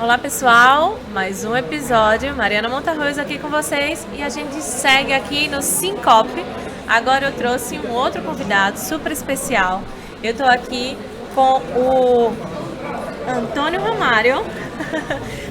Olá pessoal, mais um episódio, Mariana Montarroz aqui com vocês e a gente segue aqui no Sincope. Agora eu trouxe um outro convidado super especial. Eu estou aqui com o Antônio Romário.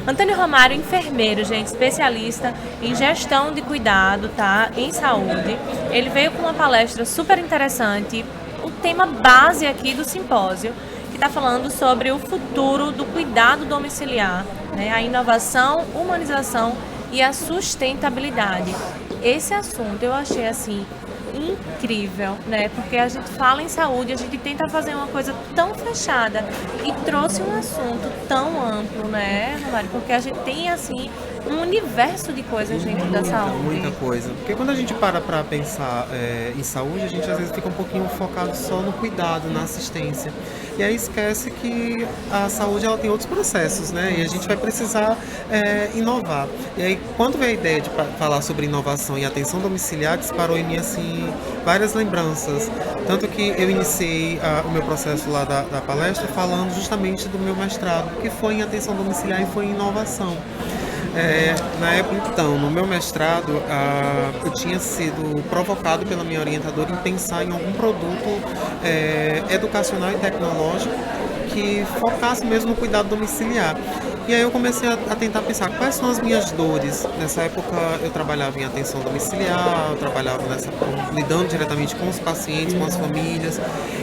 Antônio Romário, enfermeiro, gente, especialista em gestão de cuidado, tá? Em saúde. Ele veio com uma palestra super interessante, o tema base aqui do simpósio, que está falando sobre o futuro do cuidado domiciliar, né? A inovação, humanização e a sustentabilidade. Esse assunto eu achei assim incrível, né? Porque a gente fala em saúde, a gente tenta fazer uma coisa tão fechada e trouxe um assunto tão amplo, né, Romário? Porque a gente tem assim um universo de coisas dentro da saúde. Muita coisa. Porque quando a gente para pensar em saúde, a gente às vezes fica um pouquinho focado só no cuidado, na assistência. E aí esquece que a saúde ela tem outros processos, né? E a gente vai precisar inovar. E aí, quando veio a ideia de falar sobre inovação e atenção domiciliar, disparou em mim assim várias lembranças. Tanto que eu iniciei o meu processo lá da palestra falando justamente do meu mestrado, que foi em atenção domiciliar e foi em inovação. Na época, então, no meu mestrado, eu tinha sido provocado pela minha orientadora em pensar em algum produto educacional e tecnológico que focasse mesmo no cuidado domiciliar. E aí eu comecei a tentar pensar quais são as minhas dores. Nessa época eu trabalhava em atenção domiciliar, eu trabalhava lidando diretamente com os pacientes, com as famílias.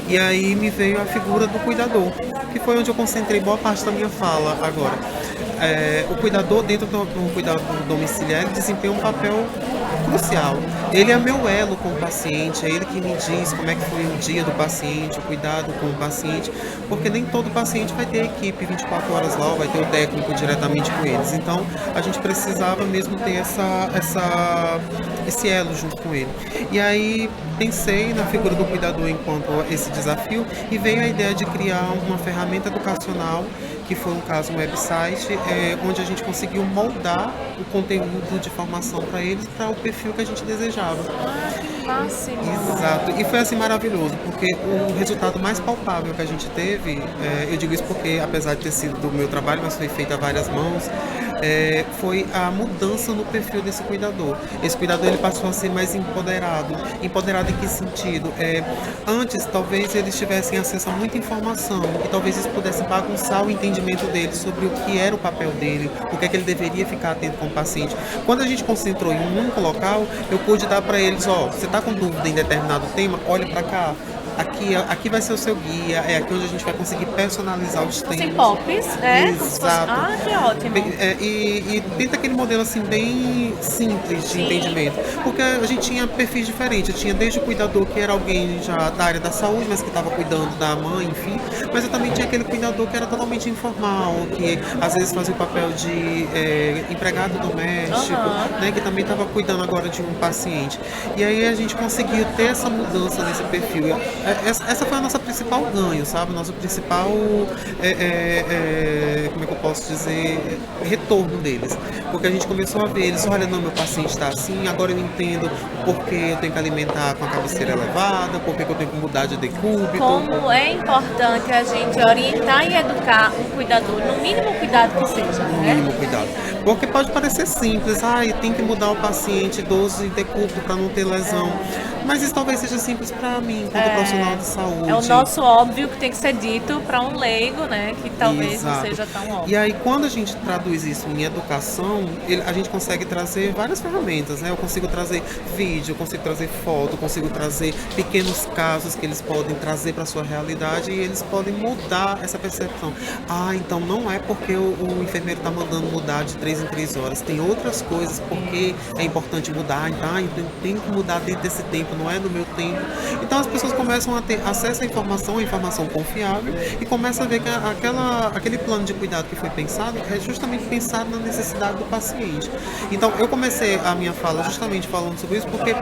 E aí me veio a figura do cuidador, que foi onde eu concentrei boa parte da minha fala agora. O cuidador dentro do cuidado domiciliar ele desempenha um papel crucial. Ele é meu elo com o paciente, é ele que me diz como é que foi o dia do paciente, o cuidado com o paciente, porque nem todo paciente vai ter a equipe 24 horas lá, ou vai ter o técnico diretamente com eles. Então, a gente precisava mesmo ter esse elo junto com ele. E aí, pensei na figura do cuidador enquanto esse desafio e veio a ideia de criar uma ferramenta educacional que foi um caso um website, onde a gente conseguiu moldar o conteúdo de formação para eles para o perfil que a gente desejava. Que máximo! Exato, e foi assim maravilhoso, porque o resultado mais palpável que a gente teve, eu digo isso porque apesar de ter sido do meu trabalho, mas foi feito a várias mãos, foi a mudança no perfil desse cuidador. Esse cuidador ele passou a ser mais empoderado. Empoderado em que sentido? Antes, talvez eles tivessem acesso a muita informação e talvez isso pudesse bagunçar o entendimento dele sobre o que era o papel dele, o que é que ele deveria ficar atento com o paciente. Quando a gente concentrou em um único local, eu pude dar para eles, você está com dúvida em determinado tema? Olha para cá. Aqui vai ser o seu guia, é aqui onde a gente vai conseguir personalizar os temas. Sem pops, né? Exato. Que ótimo. E tenta aquele modelo assim bem simples de entendimento. Porque a gente tinha perfis diferentes. Eu tinha desde o cuidador que era alguém já da área da saúde, mas que estava cuidando da mãe, enfim. Mas eu também tinha aquele cuidador que era totalmente informal, que às vezes fazia o papel de empregado doméstico, né, que também estava cuidando agora de um paciente. E aí a gente conseguiu ter essa mudança nesse perfil. Essa foi a nossa principal ganho, sabe? Nosso principal, como é que eu posso dizer, retorno deles. Porque a gente começou a ver eles, olha, não, meu paciente está assim, agora eu entendo porque eu tenho que alimentar com a cabeceira elevada, porque eu tenho que mudar de decúbito. Como é importante a gente orientar e educar o cuidador, no mínimo cuidado que seja, né? No mínimo cuidado. Porque pode parecer simples, tem que mudar o paciente 12 decúbito para não ter lesão. Mas isso talvez seja simples para mim, enquanto profissional de saúde. É o nosso óbvio que tem que ser dito para um leigo, né? Que talvez não seja tão óbvio. E aí, quando a gente traduz isso em educação, a gente consegue trazer várias ferramentas, né? Eu consigo trazer vídeo, eu consigo trazer foto, eu consigo trazer pequenos casos que eles podem trazer para a sua realidade e eles podem mudar essa percepção. Então não é porque o enfermeiro está mandando mudar de 3 em 3 horas. Tem outras coisas porque é importante mudar. Então tem que mudar dentro desse tempo, não é no meu tempo. Então as pessoas começam a ter acesso à informação confiável e começam a ver que aquele plano de cuidado que foi pensado é justamente pensado na necessidade do paciente. Então eu comecei a minha fala justamente falando sobre isso porque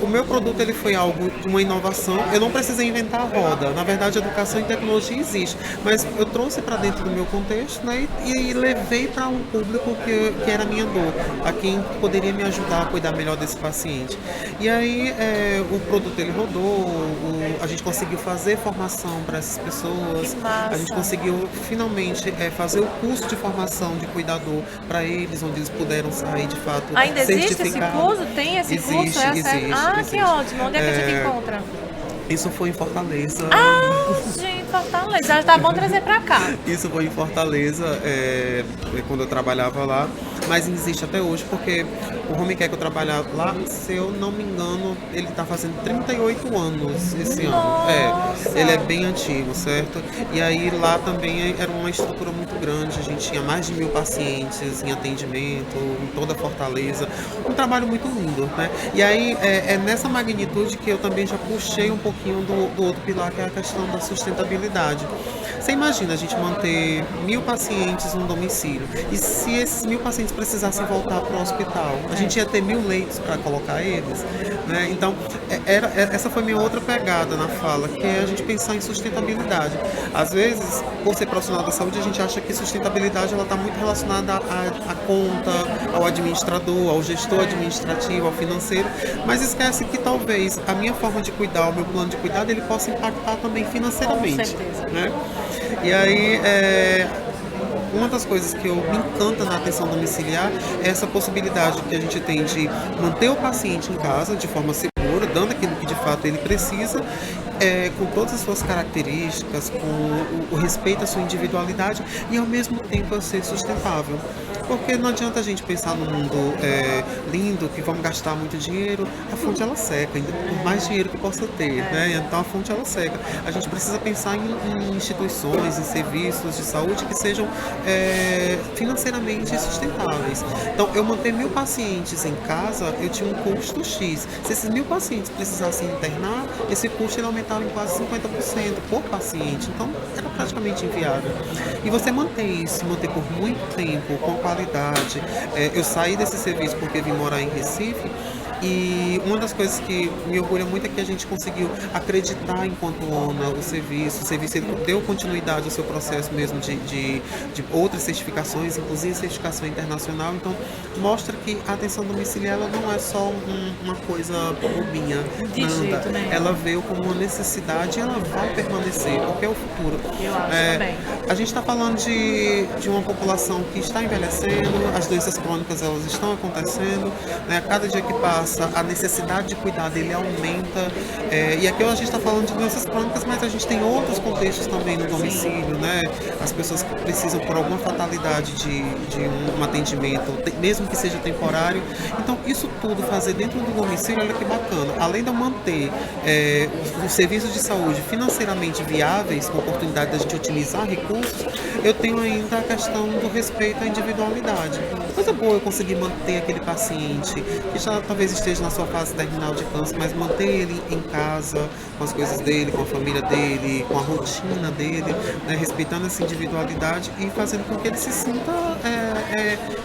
o meu produto ele foi algo de uma inovação. Eu não precisei inventar a roda. Na verdade, a educação e tecnologia existe, mas eu trouxe para dentro do meu contexto, né, e levei para um público público que era a minha dor, a quem poderia me ajudar a cuidar melhor desse paciente. E aí o produto ele rodou, a gente conseguiu fazer formação para essas pessoas, a gente conseguiu finalmente fazer o curso de formação de cuidador para eles, onde eles puderam sair de fato Ainda existe esse certificados. curso? Tem esse curso? É Existe. Que ótimo. Onde é que a gente encontra? Isso foi em Fortaleza. Gente, Fortaleza. Já tá bom trazer pra cá. Isso foi em Fortaleza, quando eu trabalhava lá, mas existe até hoje, porque o home care que eu trabalhava lá, se eu não me engano, ele está fazendo 38 anos esse ano. Ele é bem antigo, certo? E aí lá também era uma estrutura muito grande, a gente tinha mais de 1.000 pacientes em atendimento, em toda Fortaleza, um trabalho muito lindo, né? E aí é nessa magnitude que eu também já puxei um pouquinho do outro pilar, que é a questão da sustentabilidade. Você imagina a gente manter 1.000 pacientes no domicílio, e se esses 1.000 pacientes precisassem voltar para o hospital, a gente ia ter 1.000 leitos para colocar eles, né? Então, essa foi minha outra pegada na fala, que é a gente pensar em sustentabilidade. Às vezes, por ser profissional da saúde, a gente acha que sustentabilidade está muito relacionada à conta, ao administrador, ao gestor administrativo, ao financeiro, mas esquece que talvez a minha forma de cuidar, o meu plano de cuidado, ele possa impactar também financeiramente. Com certeza. Né? E aí, uma das coisas que me encanta na atenção domiciliar é essa possibilidade que a gente tem de manter o paciente em casa de forma segura, dando aquilo que de fato ele precisa, com todas as suas características, com o respeito à sua individualidade e ao mesmo tempo a ser sustentável. Porque não adianta a gente pensar num mundo lindo, que vamos gastar muito dinheiro, a fonte ela seca, por mais dinheiro que possa ter, né? Então a fonte ela seca. A gente precisa pensar em instituições, em serviços de saúde que sejam financeiramente sustentáveis. Então eu manter 1.000 pacientes em casa, eu tinha um custo X. Se esses 1.000 pacientes precisassem internar, esse custo ele aumentava em quase 50% por paciente. Então era praticamente inviável. E você manter isso, manter por muito tempo, com qualidade. Eu saí desse serviço porque vim morar em Recife, e uma das coisas que me orgulha muito é que a gente conseguiu acreditar enquanto ONA o serviço ele deu continuidade ao seu processo mesmo de outras certificações, inclusive certificação internacional. Então mostra que a atenção domiciliar ela não é só uma coisa bobinha, nada. Né? Ela veio como uma necessidade e ela vai permanecer, porque é o futuro. Eu acho também. A gente está falando de uma população que está envelhecendo, as doenças crônicas elas estão acontecendo, né? A cada dia que passa a necessidade de cuidar dele aumenta, e aqui a gente está falando de doenças crônicas, mas a gente tem outros contextos também no domicílio, né? As pessoas que precisam por alguma fatalidade de um atendimento, mesmo que seja temporário. Então isso tudo fazer dentro do domicílio, olha que bacana. Além de eu manter os serviços de saúde financeiramente viáveis, com oportunidade de a gente otimizar recursos, eu tenho ainda a questão do respeito à individualidade. Coisa boa eu conseguir manter aquele paciente que já talvez esteja na sua fase terminal de câncer, mas manter ele em casa, com as coisas dele, com a família dele, com a rotina dele, né, respeitando essa individualidade e fazendo com que ele se sinta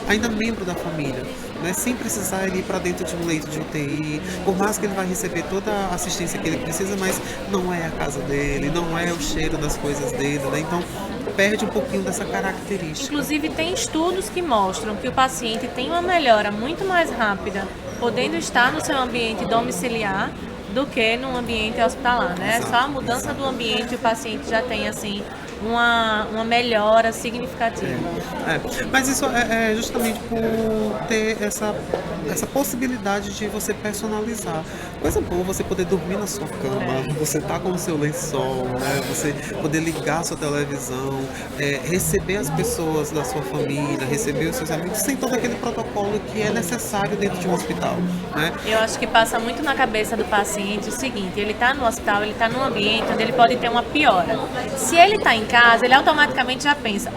ainda membro da família, né, sem precisar ir para dentro de um leito de UTI, por mais que ele vai receber toda a assistência que ele precisa, mas não é a casa dele, não é o cheiro das coisas dele, né, então perde um pouquinho dessa característica. Inclusive tem estudos que mostram que o paciente tem uma melhora muito mais rápida podendo estar no seu ambiente domiciliar do que no ambiente hospitalar, né? Exato, só a mudança do ambiente o paciente já tem assim uma melhora significativa. Mas isso é justamente por ter essa possibilidade de você personalizar. Coisa boa você poder dormir na sua cama, você tá com o seu lençol, né? Você poder ligar a sua televisão, receber as pessoas da sua família, receber os seus amigos, sem todo aquele protocolo que é necessário dentro de um hospital, né? Eu acho que passa muito na cabeça do paciente o seguinte: ele está no hospital, ele está num ambiente onde ele pode ter uma piora. Se ele está em casa, ele automaticamente já pensa,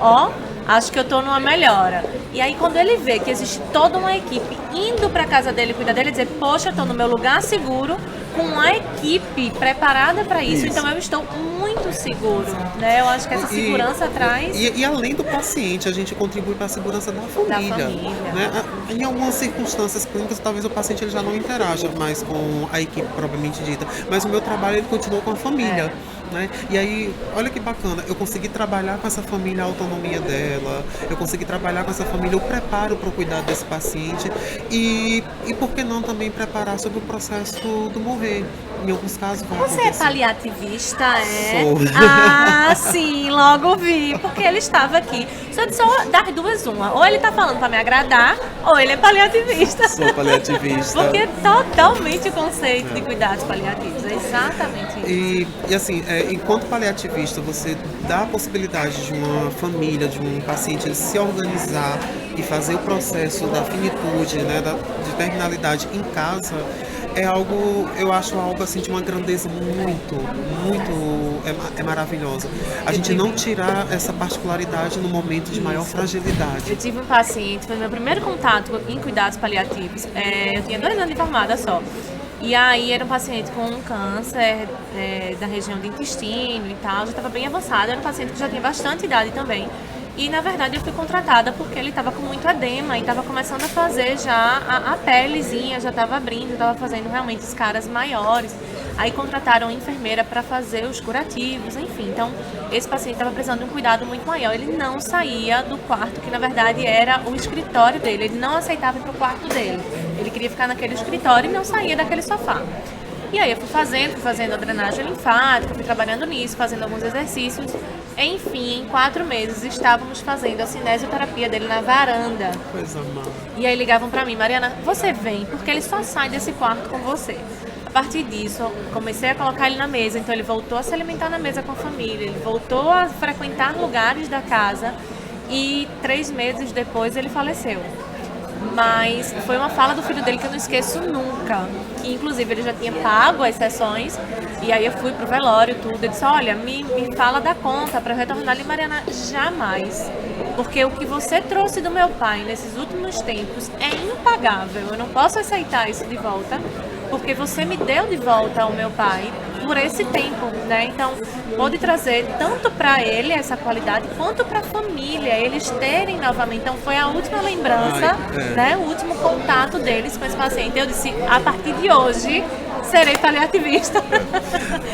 acho que eu estou numa melhora. E aí quando ele vê que existe toda uma equipe indo para casa dele cuidar dele, dizer, poxa, eu estou no meu lugar seguro, com uma equipe preparada para isso, então eu estou muito seguro, né? Eu acho que essa segurança traz... E além do paciente, a gente contribui para a segurança da família. Né? Em algumas circunstâncias clínicas, talvez o paciente ele já não interaja mais com a equipe propriamente dita, mas o meu trabalho ele continua com a família. né? E aí, olha que bacana, eu consegui trabalhar com essa família a autonomia dela, eu consegui trabalhar com essa família o preparo para o cuidado desse paciente e por que não também preparar sobre o processo do morrer. Em alguns casos vai Você é acontecer. paliativista, é? Sou. Ah, sim, logo vi, porque ele estava aqui. Só das duas, uma. Ou ele tá falando para me agradar, ou ele é paliativista. Sou paliativista. Porque é totalmente o conceito de cuidados paliativos, é exatamente isso. E assim, enquanto paliativista, você dá a possibilidade de uma família, de um paciente ele se organizar e fazer o processo da finitude, né, de terminalidade em casa, é algo, eu acho algo assim de uma grandeza é maravilhosa. A gente não tirar essa particularidade no momento de maior fragilidade. Eu tive um paciente, foi meu primeiro contato em cuidados paliativos. Eu tinha 2 anos de formada só. E aí era um paciente com um câncer da região do intestino e tal, já estava bem avançado, era um paciente que já tinha bastante idade também. E na verdade eu fui contratada porque ele estava com muito edema e estava começando a fazer já a pelezinha, já estava abrindo, estava fazendo realmente escaras maiores. Aí contrataram a enfermeira para fazer os curativos, enfim. Então esse paciente estava precisando de um cuidado muito maior. Ele não saía do quarto, que na verdade era o escritório dele. Ele não aceitava ir para o quarto dele. Ele queria ficar naquele escritório e não saía daquele sofá. E aí eu fui fazendo a drenagem linfática, fui trabalhando nisso, fazendo alguns exercícios. Enfim, em 4 meses estávamos fazendo a cinesioterapia dele na varanda. Coisa má. E aí ligavam pra mim, Mariana, você vem, porque ele só sai desse quarto com você. A partir disso, comecei a colocar ele na mesa, então ele voltou a se alimentar na mesa com a família, ele voltou a frequentar lugares da casa e 3 meses depois ele faleceu. Mas foi uma fala do filho dele que eu não esqueço nunca. Que inclusive ele já tinha pago as sessões. E aí eu fui pro velório tudo. Ele disse, olha, me fala da conta para eu retornar ali, Mariana. Jamais. Porque o que você trouxe do meu pai nesses últimos tempos é impagável. Eu não posso aceitar isso de volta. Porque você me deu de volta ao meu pai por esse tempo, né? Então, pode trazer tanto para ele essa qualidade, quanto para a família, eles terem novamente. Então, foi a última lembrança, né? O último contato deles com esse paciente. Eu disse, a partir de hoje, serei paliativista.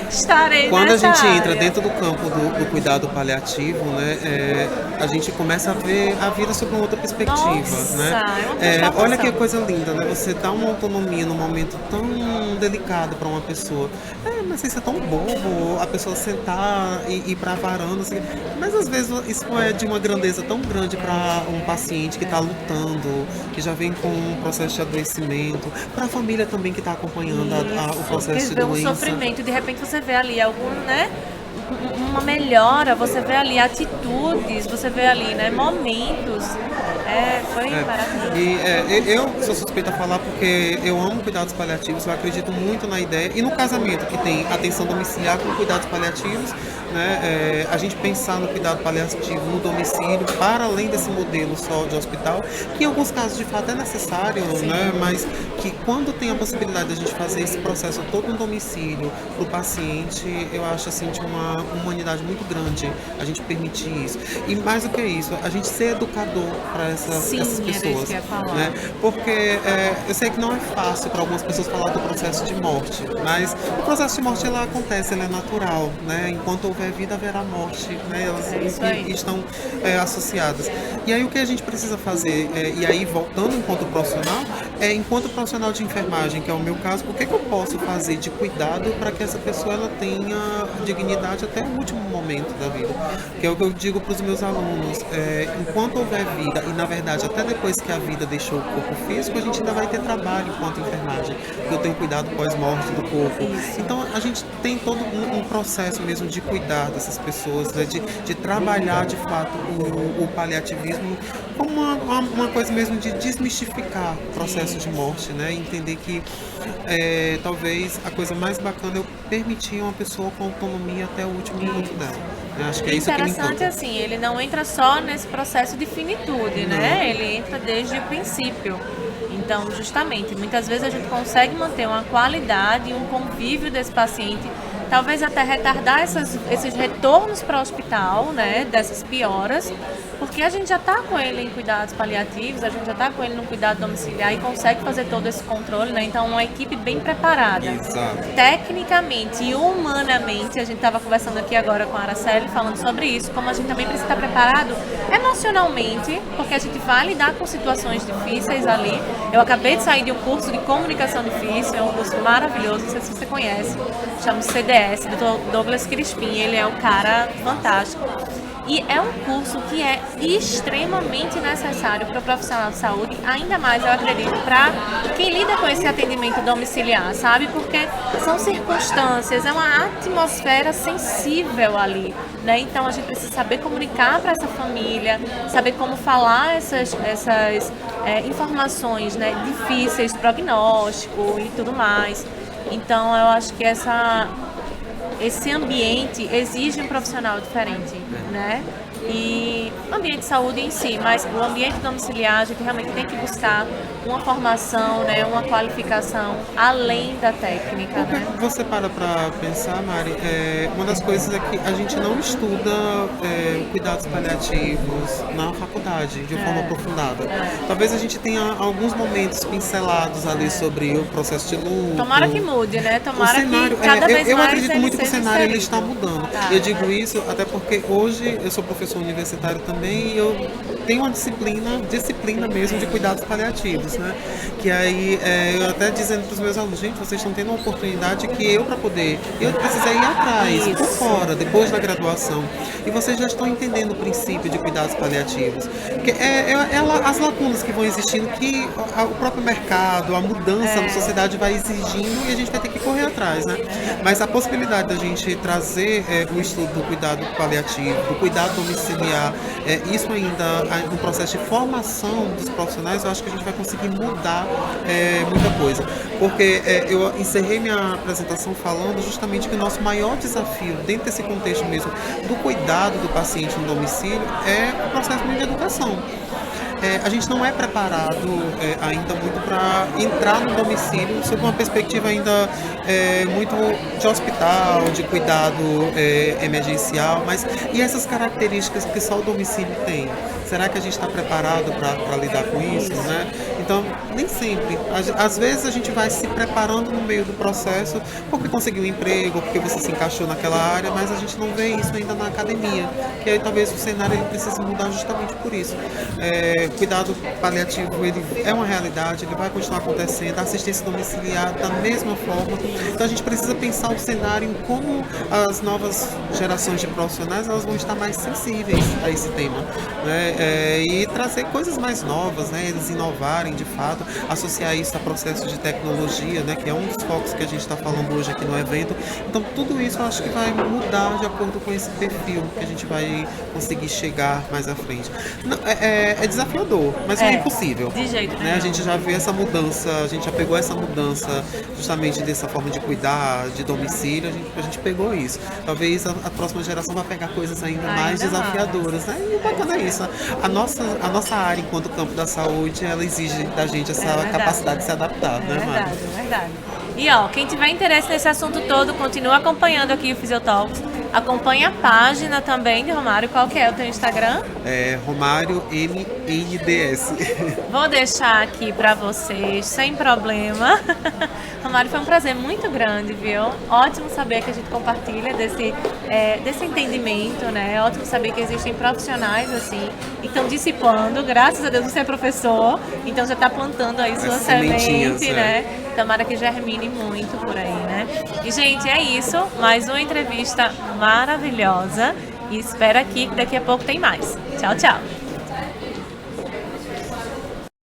Estarei Quando a gente área. entra dentro do campo do cuidado paliativo, né, a gente começa a ver a vida sob uma outra perspectiva. Nossa, Né? é uma Olha que transformação. coisa linda, né? Você dá uma autonomia num momento tão delicado para uma pessoa. Mas isso é tão bobo, a pessoa sentar e ir para a varanda. Assim. Mas às vezes isso é de uma grandeza tão grande para um paciente que está lutando, que já vem com um processo de adoecimento, para a família também que está acompanhando o processo de Vê um doença. sofrimento, de repente você vê ali algum, né? Uma melhora, você vê ali atitudes, você vê ali, né? Momentos. Foi maravilhoso. E eu sou suspeita a falar porque eu amo cuidados paliativos, eu acredito muito na ideia. E no casamento, que tem atenção domiciliar com cuidados paliativos, né, a gente pensar no cuidado paliativo no domicílio, para além desse modelo só de hospital, que em alguns casos de fato é necessário, né, mas que quando tem a possibilidade de a gente fazer esse processo todo no domicílio, para o paciente, eu acho assim de uma humanidade muito grande a gente permitir isso. E mais do que isso, a gente ser educador para essas Sim, era isso pessoas. que eu ia falar. Né? Porque eu sei que não é fácil para algumas pessoas falar do processo de morte, mas o processo de morte ele acontece, ele é natural, né? Enquanto houver vida, haverá morte, né? Elas estão associadas. E aí o que a gente precisa fazer, e aí voltando enquanto profissional, enquanto profissional de enfermagem, que é o meu caso, o que eu posso fazer de cuidado para que essa pessoa ela tenha dignidade até o último momento da vida? Que é o que eu digo para os meus alunos, enquanto houver vida, e na verdade até depois que a vida deixou o corpo físico, a gente ainda vai ter trabalho enquanto enfermagem, porque eu tenho cuidado pós-morte do corpo. Então a gente tem todo um processo mesmo de cuidar dessas pessoas, né? de trabalhar de fato o paliativismo como uma coisa mesmo de desmistificar o processo de morte, né? Entender que talvez a coisa mais bacana é eu permitir uma pessoa com autonomia até o último minuto dela. Eu acho que é isso que me Interessante encanta. assim, ele não entra só nesse processo de finitude, né? Ele entra desde o princípio. Então, justamente, muitas vezes a gente consegue manter uma qualidade e um convívio desse paciente talvez até retardar esses retornos para o hospital, né, dessas pioras, porque a gente já está com ele em cuidados paliativos, a gente já está com ele no cuidado domiciliar e consegue fazer todo esse controle, né? Então, uma equipe bem preparada. Exato. Tecnicamente e humanamente, a gente estava conversando aqui agora com a Araceli, falando sobre isso, como a gente também precisa estar preparado emocionalmente, porque a gente vai lidar com situações difíceis ali. Eu acabei de sair de um curso de comunicação difícil, é um curso maravilhoso, não sei se você conhece, chama CDS, do Douglas Crispim, ele é um cara fantástico. E é um curso que é extremamente necessário para o profissional de saúde, ainda mais, eu acredito, para quem lida com esse atendimento domiciliar, sabe? Porque são circunstâncias, é uma atmosfera sensível ali, né? Então a gente precisa saber comunicar para essa família, saber como falar essas informações, né, difíceis, prognóstico e tudo mais. Então eu acho que esse ambiente exige um profissional diferente, né? E o ambiente de saúde em si, mas o ambiente domiciliar, a gente realmente tem que buscar uma formação, né, uma qualificação além da técnica, né? Você para pensar, Mari, uma das coisas é que a gente não estuda cuidados paliativos na faculdade de forma aprofundada. Talvez a gente tenha alguns momentos pincelados ali sobre o processo de luto. Tomara que mude, né? Tomara cenário, que cada vez eu mais acredito ele muito que o seja cenário ele inserido. está mudando. Tá. Eu digo isso até porque hoje eu sou professor universitário também e eu tenho uma disciplina mesmo de cuidados paliativos, né? Que aí eu até dizendo para os meus alunos, gente, vocês estão tendo uma oportunidade que eu precisei ir atrás, por fora, depois da graduação. E vocês já estão entendendo o princípio de cuidados paliativos. Porque as lacunas que vão existindo, que o próprio mercado, a mudança na sociedade vai exigindo e a gente vai ter que correr atrás, né? Mas a possibilidade da gente trazer o estudo do cuidado paliativo, do cuidado domiciliar, isso ainda no processo de formação dos profissionais, eu acho que a gente vai conseguir mudar muita coisa. Porque eu encerrei minha apresentação falando justamente que o nosso maior desafio, dentro desse contexto mesmo, do cuidado do paciente no domicílio, é o processo de educação. A gente não é preparado ainda muito para entrar no domicílio sob uma perspectiva ainda muito de hospital, de cuidado emergencial, mas e essas características que só o domicílio tem? Será que a gente está preparado para lidar com isso, né? Então, nem sempre. Às vezes a gente vai se preparando no meio do processo porque conseguiu um emprego, porque você se encaixou naquela área, mas a gente não vê isso ainda na academia, que aí talvez o cenário ele precise mudar justamente por isso. Cuidado paliativo ele é uma realidade, ele vai continuar acontecendo, a assistência domiciliar da mesma forma. Então a gente precisa pensar o cenário em como as novas gerações de profissionais elas vão estar mais sensíveis a esse tema, né? E trazer coisas mais novas, né? Eles inovarem de fato, associar isso a processos de tecnologia, né? Que é um dos focos que a gente está falando hoje aqui no evento. Então tudo isso eu acho que vai mudar de acordo com esse perfil que a gente vai conseguir chegar mais à frente. Não, é desafiador, mas não é impossível. De jeito né? A gente já vê essa mudança, a gente já pegou essa mudança justamente dessa forma de cuidar, de domicílio, a gente pegou isso. Talvez a próxima geração vai pegar coisas ainda mais desafiadoras, né? E o bacana é isso. A nossa área enquanto campo da saúde, ela exige da gente essa capacidade de se adaptar, né, Mari? É verdade. E ó, quem tiver interesse nesse assunto todo, continua acompanhando aqui o Fisiotalks. Acompanha a página também de Romário. Qual que é o teu Instagram? Romário MNDS. Vou deixar aqui pra vocês, sem problema. Romário, foi um prazer muito grande, viu? Ótimo saber que a gente compartilha desse entendimento, né? Ótimo saber que existem profissionais assim, e estão dissipando. Graças a Deus você é professor, então já está plantando aí sua semente, né? Tomara que germine muito por aí, né? E, gente, é isso. Mais uma entrevista maravilhosa. E espera aqui que daqui a pouco tem mais. Tchau, tchau.